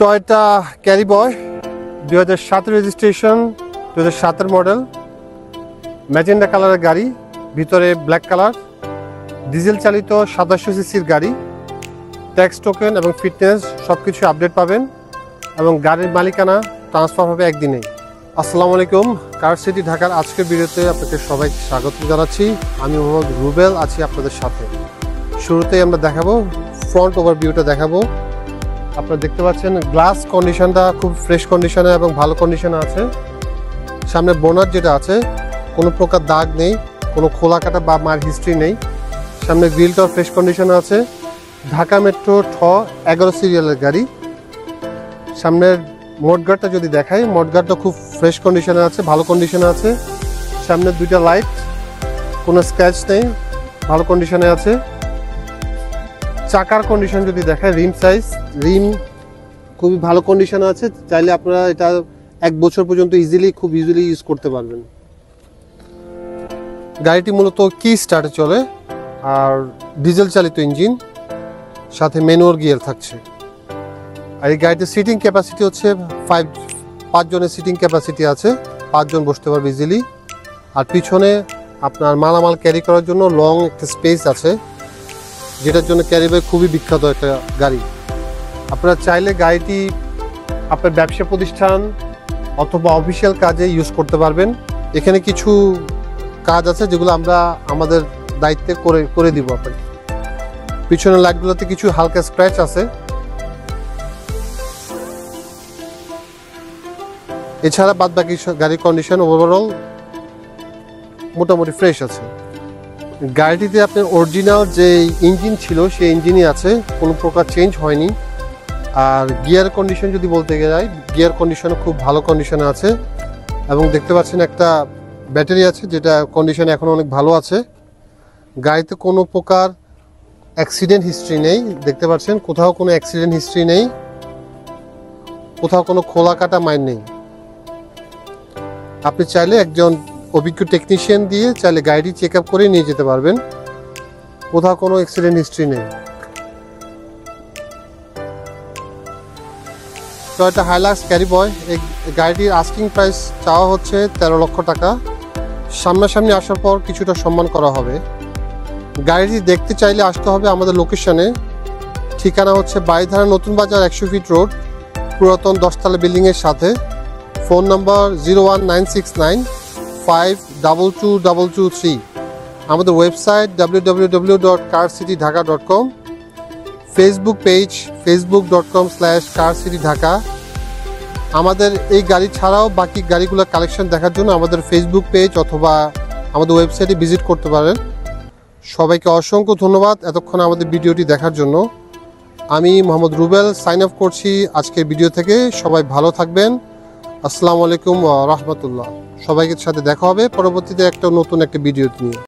Toyota carry বয় 2007 registration, 2007 model, magenta কালারের গাড়ি, ভিতরে ব্ল্যাক কালার, ডিজেল চালিত 2700 সিসির গাড়ি। ট্যাক্স টোকেন এবং ফিটনেস সব কিছু আপডেট পাবেন এবং গাড়ির মালিকানা ট্রান্সফার হবে একদিনেই। আসসালামু আলাইকুম, কার সিটি ঢাকার আজকের ভিডিওতে আপনাকে সবাইকে স্বাগত জানাচ্ছি। আমি মোহাম্মদ রুবেল আছি আপনাদের সাথে। শুরুতেই আমরা দেখাবো ফ্রন্ট ওভারভিউটা দেখাবো। আপনারা দেখতে পাচ্ছেন গ্লাস কন্ডিশনটা খুব ফ্রেশ কন্ডিশনে এবং ভালো কন্ডিশনে আছে। সামনে বোনাট যেটা আছে কোনো প্রকার দাগ নেই, কোনো খোলা কাটা বা মার হিস্ট্রি নেই। সামনে গ্রিলটাও ফ্রেশ কন্ডিশনে আছে। ঢাকা মেট্রো 11 সিরিয়ালের গাড়ি। সামনের মোটগার্ডটা যদি দেখাই, মোটগার্ডটা খুব ফ্রেশ কন্ডিশনে আছে, ভালো কন্ডিশনে আছে। সামনে দুইটা লাইট, কোনো স্ক্র্যাচ নেই, ভালো কন্ডিশনে আছে। চাকার কন্ডিশন যদি দেখায়, রিম খুবই ভালো কন্ডিশনে আছে। চাইলে আপনারা এটা 1 বছর পর্যন্ত খুব ইজিলি ইউজ করতে পারবেন। গাড়িটি মূলত কি স্টার্টে চলে আর ডিজেল চালিত ইঞ্জিন, সাথে ম্যানুয়াল গিয়ার থাকছে। আর এই গাড়িতে সিটিং ক্যাপাসিটি হচ্ছে 5 জনের সিটিং ক্যাপাসিটি আছে, 5 জন বসতে পারবে ইজিলি। আর পিছনে আপনার মালামাল ক্যারি করার জন্য লং একটা স্পেস আছে, যেটার জন্য ক্যারি ব্যাগ খুবই বিখ্যাত একটা গাড়ি। আপনারা চাইলে গাড়িটি আপনার ব্যবসা প্রতিষ্ঠান অথবা অফিসিয়াল কাজে ইউজ করতে পারবেন। এখানে কিছু কাজ আছে যেগুলো আমরা আমাদের দায়িত্বে করে দিব আপনাকে। পিছনের লাইটগুলোতে কিছু হালকা স্ক্র্যাচ আছে। এছাড়া বাদ বাকি গাড়ির কন্ডিশন ওভারঅল মোটামুটি ফ্রেশ আছে। গাড়িটিতে আপনার অরিজিনাল যে ইঞ্জিন ছিল সেই ইঞ্জিনই আছে, কোনো প্রকার চেঞ্জ হয়নি। আর গিয়ার কন্ডিশন যদি বলতে যাই, গিয়ার কন্ডিশন খুব ভালো কন্ডিশনে আছে এবং দেখতে পাচ্ছেন একটা ব্যাটারি আছে যেটা কন্ডিশন এখন অনেক ভালো আছে। গাড়িতে কোনো প্রকার অ্যাক্সিডেন্ট হিস্ট্রি নেই, দেখতে পাচ্ছেন কোথাও কোনো অ্যাক্সিডেন্ট হিস্ট্রি নেই, কোথাও কোনো খোলা কাটা মাইন নেই। আপনি চাইলে একজন অভিজ্ঞ টেকনিশিয়ান দিয়ে চাইলে গাড়িটি চেক আপ করে নিয়ে যেতে পারবেন, কোথাও কোনো অ্যাক্সিডেন্ট হিস্ট্রি নেই। টয়োটা হাইলাক্স ক্যারি বয়, এই গাড়িটির আস্কিং প্রাইস চাওয়া হচ্ছে 13 লক্ষ টাকা। সামনাসামনি আসার পর কিছুটা সম্মান করা হবে। গাড়িটি দেখতে চাইলে আসতে হবে আমাদের লোকেশনে। ঠিকানা হচ্ছে বাড়িধারা নতুন বাজার 100 ফিট রোড, পুরাতন 10তলা বিল্ডিংয়ের সাথে। Phone number 01969522223। আমাদের ওয়েবসাইট www.carcitydhaka.com। Facebook page facebook.com/carcityঢাকা। আমাদের এই গাড়ি ছাড়াও বাকি গাড়িগুলোর কালেকশন দেখার জন্য আমাদের ফেসবুক পেজ অথবা আমাদের ওয়েবসাইটে ভিজিট করতে পারেন। সবাইকে অসংখ্য ধন্যবাদ এতক্ষণ আমাদের ভিডিওটি দেখার জন্য। আমি মোহাম্মদ রুবেল সাইন অফ করছি আজকের ভিডিও থেকে। সবাই ভালো থাকবেন। আসসালামু আলাইকুম ওয়া রাহমাতুল্লাহ। সবাইকে সাথে দেখা হবে পরবর্তীতে একটা নতুন একটা ভিডিও নিয়ে।